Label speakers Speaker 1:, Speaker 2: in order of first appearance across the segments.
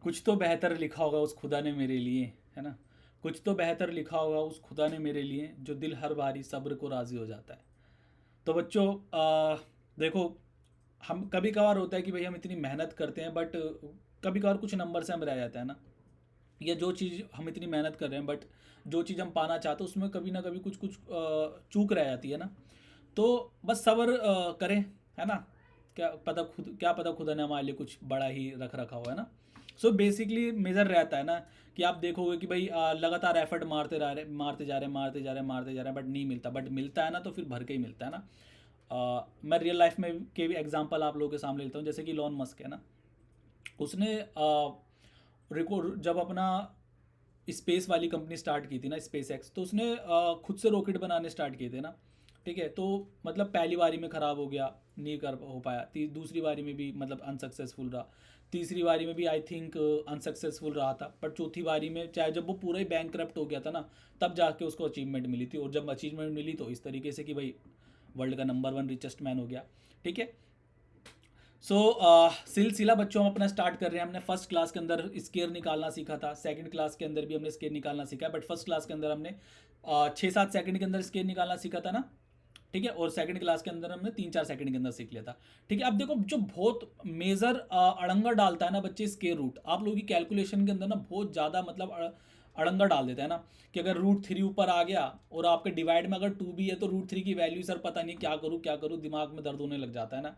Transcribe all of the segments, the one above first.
Speaker 1: कुछ तो बेहतर लिखा होगा उस खुदा ने मेरे लिए, है ना। कुछ तो बेहतर लिखा होगा उस खुदा ने मेरे लिए, जो दिल हर बारी सब्र को राज़ी हो जाता है। तो बच्चों, देखो, हम कभी कभार होता है कि भाई हम इतनी मेहनत करते हैं, बट कभी कभार कुछ नंबर से हम रह जाता है ना, या जो चीज़ हम इतनी मेहनत कर रहे हैं बट जो चीज़ हम पाना चाहते हैं उसमें कभी ना कभी कुछ कुछ चूक रह जाती है ना। तो बस सब्र करें, है ना। क्या पता खुदा ने हमारे लिए कुछ बड़ा ही रख रखा हो, है ना। सो बेसिकली मेजर रहता है ना कि आप देखोगे कि भाई लगातार एफर्ट मारते जा रहे हैं बट नहीं मिलता, बट मिलता है ना तो फिर भर के ही मिलता है ना। मैं रियल लाइफ में के भी एग्जांपल आप लोगों के सामने लेता हूँ, जैसे कि इलॉन मस्क है ना। उसने रिकॉर्ड जब अपना स्पेस वाली कंपनी स्टार्ट की थी ना, स्पेस एक्स, तो उसने खुद से रॉकेट बनाने स्टार्ट किए थे ना। ठीक है, तो मतलब पहली बारी में ख़राब हो गया, नहीं कर हो पाया, दूसरी बारी में भी मतलब अनसक्सेसफुल रहा, तीसरी बारी में भी आई थिंक अनसक्सेसफुल रहा था, पर चौथी बारी में चाहे जब वो पूरा ही बैंक हो गया था ना, तब जाके उसको अचीवमेंट मिली थी। और जब अचीवमेंट मिली तो इस तरीके से कि भाई वर्ल्ड का नंबर वन रिचेस्ट मैन हो गया। ठीक है। सो सिलसिला बच्चों हम अपना स्टार्ट कर रहे हैं। हमने फर्स्ट क्लास के अंदर स्केयर निकालना सीखा था, सेकंड क्लास के अंदर भी हमने स्केयर निकालना सीखा है, बट फर्स्ट क्लास के अंदर हमने 6-7 सेकंड के अंदर स्केयर निकालना सीखा था ना। ठीक है, और सेकंड क्लास के अंदर हमने 3-4 सेकंड के अंदर सीख लिया था। ठीक है, अब देखो जो बहुत मेजर अड़ंगा डालता है ना बच्चे स्केयर रूट, आप लोगों की कैलकुलेशन के अंदर ना बहुत ज़्यादा मतलब अड़ंगा डाल देता है ना, कि अगर रूट 3 ऊपर आ गया और आपके डिवाइड में अगर 2 भी है तो रूट 3 की वैल्यू सर पता नहीं क्या करूँ, दिमाग में दर्द होने लग जाता है ना।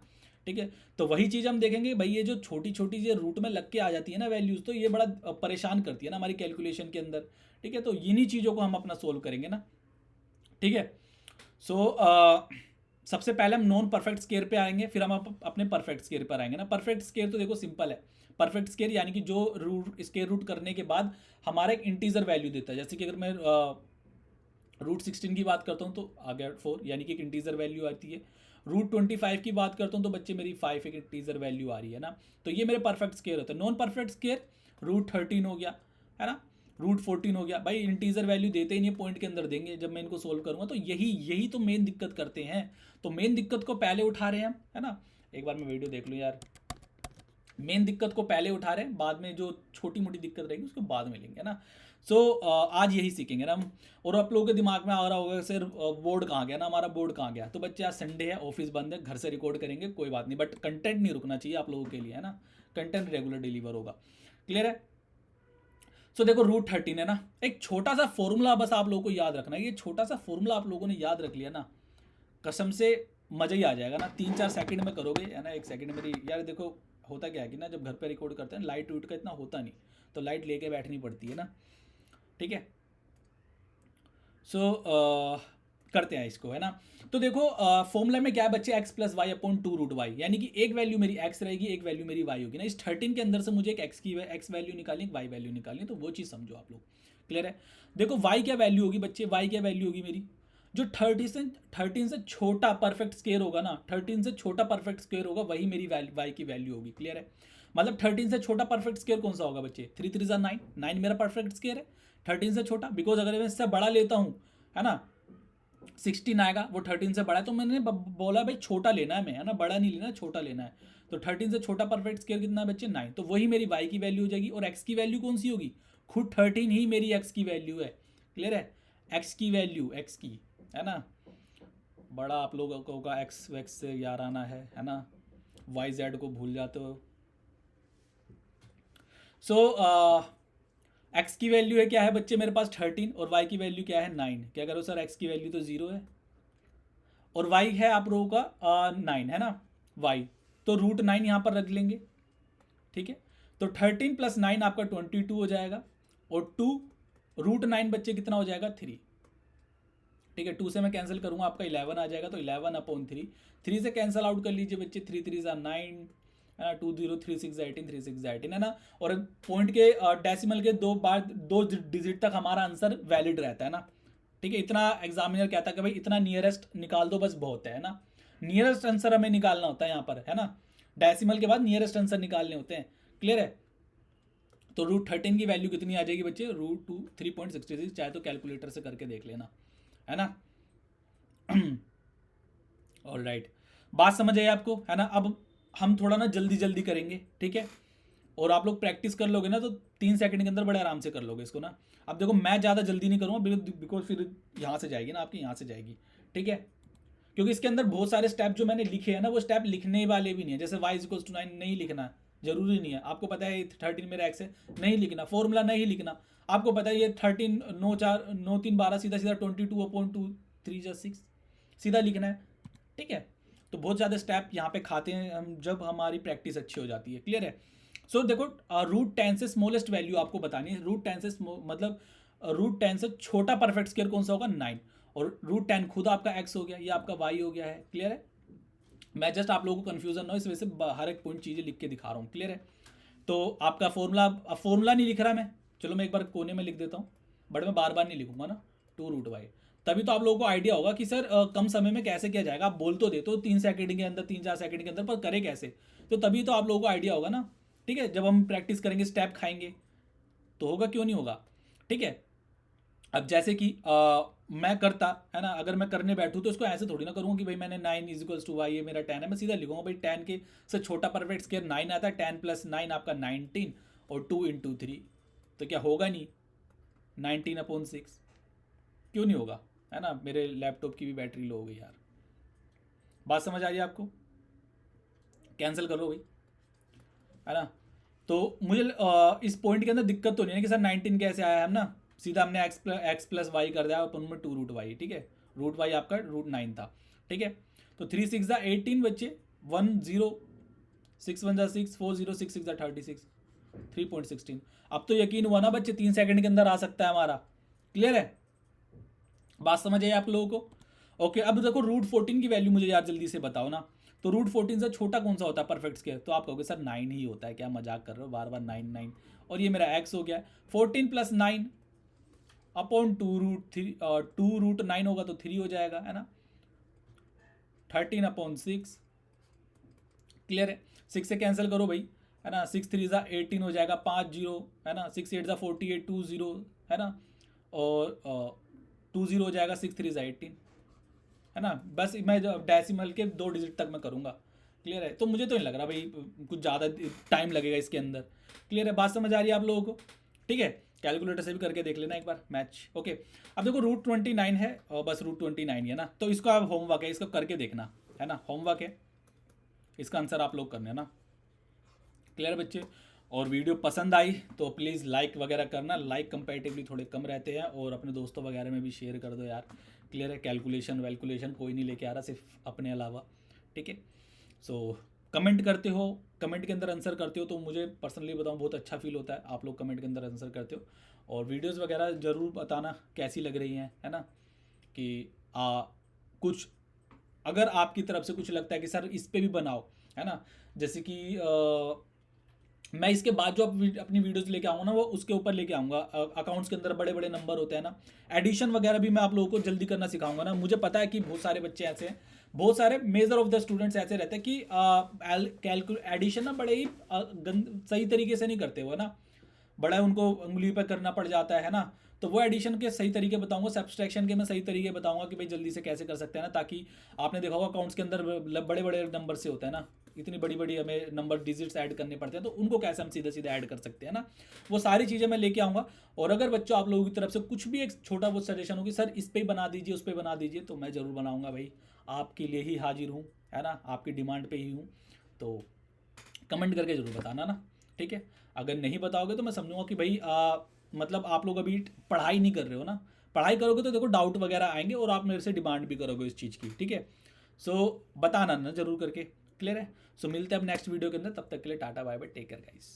Speaker 1: ठीक है, तो वही चीज़ हम देखेंगे भाई, ये जो छोटी छोटी जो रूट में लग के आ जाती है ना वैल्यूज़, तो ये बड़ा परेशान करती है ना हमारी कैलकुलेशन के अंदर। ठीक है, तो इन्हीं चीज़ों को हम अपना सोल्व करेंगे ना। ठीक है। सो सबसे पहले हम नॉन परफेक्ट स्केयर पे आएंगे, फिर हम अपने परफेक्ट स्केयर पर आएंगे ना। परफेक्ट स्केयर तो देखो सिंपल है। परफेक्ट स्केयर यानी कि जो रूट स्केयर रूट करने के बाद हमारा एक इंटीजर वैल्यू देता है। जैसे कि अगर मैं रूट 16 की बात करता हूँ तो आ गया 4, यानी कि एक इंटीजर वैल्यू आती है। रूट 25 की बात करता हूँ तो बच्चे मेरी 5 एक इंटीजर वैल्यू आ रही है ना। तो ये मेरे परफेक्ट स्केयर होते हैं। नॉन परफेक्ट स्केयर रूट 13 हो गया, है ना। रूट 14 हो गया। भाई इंटीजर वैल्यू देते ही नहीं, पॉइंट के अंदर देंगे जब मैं इनको सोल्व करूंगा। तो यही यही तो मेन दिक्कत करते हैं। तो मेन दिक्कत को पहले उठा रहे हैं हम, है ना। एक बार मैं वीडियो देख लूँ यार। मेन दिक्कत को पहले उठा रहे हैं, बाद में जो छोटी मोटी दिक्कत रहेगी उसको बाद में लेंगे ना। सो आज यही सीखेंगे ना हम। और आप लोगों के दिमाग में आ रहा होगा सर बोर्ड कहाँ गया ना, हमारा बोर्ड कहाँ गया। तो बच्चे आज संडे है, ऑफिस बंद है, घर से रिकॉर्ड करेंगे, कोई बात नहीं, बट कंटेंट नहीं रुकना चाहिए आप लोगों के लिए, है ना। कंटेंट रेगुलर डिलीवर होगा। क्लियर है। सो देखो रूट 13 है ना, एक छोटा सा फॉर्मूला बस आप लोगों को याद रखना है। ये छोटा सा फॉर्मूला आप लोगों ने याद रख लिया ना, कसम से मज़ा ही आ जाएगा ना। 3-4 सेकंड में करोगे, है ना। एक सेकंड मेरी यार देखो, होता क्या है कि ना जब घर पे रिकॉर्ड करते हैं लाइट वाइट का इतना होता नहीं, तो लाइट लेके बैठनी पड़ती है ना। ठीक है। सो करते हैं इसको, है ना। तो देखो फॉर्मूला में क्या है बच्चे, x+y/2√y, यानी कि एक वैल्यू मेरी x रहेगी, एक वैल्यू मेरी y होगी ना। इस 13 के अंदर से मुझे एक x वैल्यू निकालनी, एक y वैल्यू निकालनी, तो वो चीज़ समझो आप लोग। क्लियर है। देखो y क्या वैल्यू होगी बच्चे, y क्या वैल्यू होगी मेरी, जो 13 से छोटा परफेक्ट स्केयर होगा ना, 13 से छोटा परफेक्ट स्केयर होगा, वही मेरी y की वैल्यू होगी। क्लियर है। मतलब 13 से छोटा परफेक्ट स्केयर कौन सा होगा बच्चे, 3×3 = 9, 9 मेरा परफेक्ट स्केयर है। 13 से छोटा, बिकॉज अगर मैं इससे बड़ा लेता हूँ, है ना, 16 आएगा, वो 13 से बड़ा है, तो मैंने बोला भाई छोटा लेना है मैं, है ना, बड़ा नहीं लेना, छोटा लेना है। तो 13 से छोटा परफेक्ट स्केयर कितना है बच्चे, 9। तो वही मेरी y की वैल्यू हो जाएगी। और x की वैल्यू कौन सी होगी, खुद 13 ही मेरी x की वैल्यू है। क्लियर है। x की वैल्यू, x की, है ना। बड़ा आप लोगों का एक्स वैक्स से यार आना है ना। वाई जेड को भूल जाते हो। सो एक्स की वैल्यू है क्या है बच्चे मेरे पास 13, और वाई की वैल्यू क्या है 9। क्या करो सर, एक्स की वैल्यू तो 0 है, और वाई है आप लोगों का 9, है ना। वाई, तो रूट 9 यहाँ पर रख लेंगे। ठीक है, तो 13 + 9 आपका 22 हो जाएगा, और 2 रूट 9 बच्चे कितना हो जाएगा, 3। ठीक है, 2 से मैं कैंसिल करूंगा, आपका 11 आ जाएगा, तो 11/3। 3 से कैंसिल आउट कर लीजिए बच्चे, 3×3 = 9, है ना। 2×0 = 3 6 = 18, 3 6 = 18, है ना। और पॉइंट के डेसिमल के 2 डिजिट तक हमारा आंसर वैलिड रहता है ना। ठीक है, इतना एग्जामिनर कहता है कि भाई इतना नियरेस्ट निकाल दो, बस बहुत है ना। नियरेस्ट आंसर हमें निकालना होता है यहाँ पर, है ना। डेसिमल के बाद नियरेस्ट आंसर निकालने होते हैं। क्लियर है। तो रूट 13 की वैल्यू कितनी आ जाएगी बच्चे, रूट 3.66, चाहे तो कैलकुलेटर से करके देख लेना, है ना। ऑल राइट, बात समझ आई आपको, है ना। अब हम थोड़ा ना जल्दी जल्दी करेंगे, ठीक है। और आप लोग प्रैक्टिस कर लोगे ना तो 3 सेकंड के अंदर बड़े आराम से कर लोगे इसको ना। अब देखो मैं ज़्यादा जल्दी नहीं करूँगा बिकॉज फिर यहाँ से जाएगी ना आपकी, यहाँ से जाएगी, ठीक है, क्योंकि इसके अंदर बहुत सारे स्टेप जो मैंने लिखे हैं ना वो स्टेप लिखने वाले भी नहीं है। जैसे y=9 नहीं लिखना, जरूरी नहीं है। आपको पता है 13 मेरा x है, नहीं लिखना। फॉर्मूला नहीं लिखना, आपको पता है ये 13 9 4 9 3 12 सीधा सीधा 22/2 3 जा 6 सीधा लिखना है, ठीक है। तो बहुत ज़्यादा स्टेप यहाँ पे खाते हैं हम जब हमारी प्रैक्टिस अच्छी हो जाती है। क्लियर है। सो देखो √10 से स्मॉलेस्ट वैल्यू आपको बतानी है। √10 से मतलब √10 से छोटा परफेक्ट स्क्वायर कौन सा होगा, 9। और √10 खुद आपका x हो गया, ये आपका y हो गया है। क्लियर है। मैं जस्ट आप लोगों को कन्फ्यूजन ना हो इस वजह से हर एक पॉइंट चीज़ें लिख के दिखा रहा हूँ। क्लियर है। तो आपका फॉर्मूला नहीं लिख रहा मैं, चलो मैं एक बार कोने में लिख देता हूँ, बट मैं बार बार नहीं लिखूंगा ना, 2√y। तभी तो आप लोगों को आइडिया होगा कि सर कम समय में कैसे किया जाएगा। आप बोल तो देते हो 3 सेकंड के अंदर, 3-4 सेकंड के अंदर, पर करे कैसे, तो तभी तो आप लोगों को आइडिया होगा ना। ठीक है, जब हम प्रैक्टिस करेंगे, स्टेप खाएंगे तो होगा, क्यों नहीं होगा। ठीक है। अब जैसे कि मैं करता है ना, अगर मैं करने बैठूँ तो इसको ऐसे थोड़ी ना करूँगा कि भाई मैंने 9 = y, ये मेरा 10 है, मैं सीधा लिखूंगा भाई 10 के से छोटा परफेक्ट स्क्वायर 9 आता है, 10 + 9 आपका 19 और 2 × 3, तो क्या होगा नहीं 19/6, क्यों नहीं होगा, है ना। मेरे लैपटॉप की भी बैटरी लो हो गई यार। बात समझ आ रही है आपको, कैंसिल कर लो भाई, है ना। तो मुझे इस पॉइंट के अंदर दिक्कत तो नहीं है कि सर 19 कैसे आया है ना, सीधा हमने x + y कर दिया अपन में 2√y, ठीक है। √y आपका √9 था, ठीक है। तो 3 6 = 18 बच्चे, 1 0 6 1 = 6 4 0 6 6 = 36 3.16। अब तो यकीन हुआ ना बच्चे, 3 सेकंड के अंदर आ सकता है हमारा। क्लियर है, बात समझ आई आप लोगों को। ओके, अब देखो √14 की वैल्यू मुझे यार जल्दी से बताओ ना। तो √14 से छोटा कौन सा होता है परफेक्ट स्क्वायर, तो आप कहोगे सर 9 ही होता है, क्या मजाक कर रहे हो, बार बार 9 9। और ये मेरा x हो गया 14 + 9 अपॉन 2√9 होगा तो 3 हो जाएगा, है ना। 13/6। क्लियर है। 6 से कैंसिल करो भाई, है ना। 6 3 = 18 हो जाएगा, 5 0, है ना। 6 8 = 48, 2 0, है ना। और 2 0 हो जाएगा, 6 3 = 18, है ना। बस मैं डेसिमल के 2 डिजिट तक मैं करूँगा। क्लियर है। तो मुझे तो नहीं लग रहा भाई कुछ ज़्यादा टाइम लगेगा इसके अंदर। क्लियर है, बात समझ आ रही है आप लोगों को। ठीक है, कैलकुलेटर से भी करके देख लेना एक बार मैच। ओके, अब देखो √29 है और बस √29 है ना, तो इसको आप होमवर्क है, इसको करके देखना, है ना। होमवर्क है, इसका आंसर आप लोग करने ना। क्लियर बच्चे। और वीडियो पसंद आई तो प्लीज़ लाइक वगैरह करना, लाइक कंपैरेटिवली थोड़े कम रहते हैं, और अपने दोस्तों वगैरह में भी शेयर कर दो यार। क्लियर है। कैलकुलेशन वैलकुलेशन कोई नहीं लेके आ रहा, सिर्फ अपने अलावा। ठीक है। सो कमेंट करते हो, कमेंट के अंदर आंसर करते हो तो मुझे पर्सनली बताऊँ बहुत अच्छा फील होता है, आप लोग कमेंट के अंदर आंसर करते हो। और वीडियोस वगैरह ज़रूर बताना कैसी लग रही हैं, है ना। कि कुछ अगर आपकी तरफ से कुछ लगता है कि सर इस पे भी बनाओ, है ना। जैसे कि मैं इसके बाद जो अपनी वीडियोस लेके आऊँगा ना, वो उसके ऊपर लेके आऊँगा। अकाउंट्स के अंदर बड़े बड़े नंबर होते हैं ना, एडिशन वगैरह भी मैं आप लोगों को जल्दी करना सिखाऊंगा ना। मुझे पता है कि बहुत सारे बच्चे ऐसे हैं, बहुत सारे मेजर ऑफ द स्टूडेंट्स ऐसे रहते हैं कि एडिशन ना बड़े ही सही तरीके से नहीं करते वो ना, बड़ा उनको उंगली पर करना पड़ जाता है ना। तो वो एडिशन के सही तरीके बताऊंगा, सब्सट्रैक्शन के मैं सही तरीके बताऊंगा कि भाई जल्दी से कैसे कर सकते हैं ना, ताकि आपने देखा होगा अकाउंट्स के अंदर बड़े बड़े नंबर से होता है ना, इतनी बड़ी बड़ी हमें नंबर डिजिट्स ऐड करने पड़ते हैं, तो उनको कैसे हम सीधे सीधे ऐड कर सकते हैं ना, वो सारी चीज़ें मैं लेके आऊँगा। और अगर बच्चों आप लोगों की तरफ से कुछ भी एक छोटा बहुत सजेशन होगी, सर इस पर ही बना दीजिए, उस पर बना दीजिए, तो मैं ज़रूर बनाऊँगा भाई, आपके लिए ही हाजिर हूँ, है ना, आपकी डिमांड पे ही हूँ। तो कमेंट करके ज़रूर बताना ना, ठीक है। अगर नहीं बताओगे तो मैं समझूंगा कि भाई मतलब आप लोग अभी पढ़ाई नहीं कर रहे हो ना। पढ़ाई करोगे तो देखो डाउट वगैरह आएंगे और आप मेरे से डिमांड भी करोगे इस चीज़ की, ठीक है। सो बताना ना ज़रूर करके। क्लियर है। सो मिलते हैं अब नेक्स्ट वीडियो के अंदर, तब तक के लिए tata bye bye, take care guys.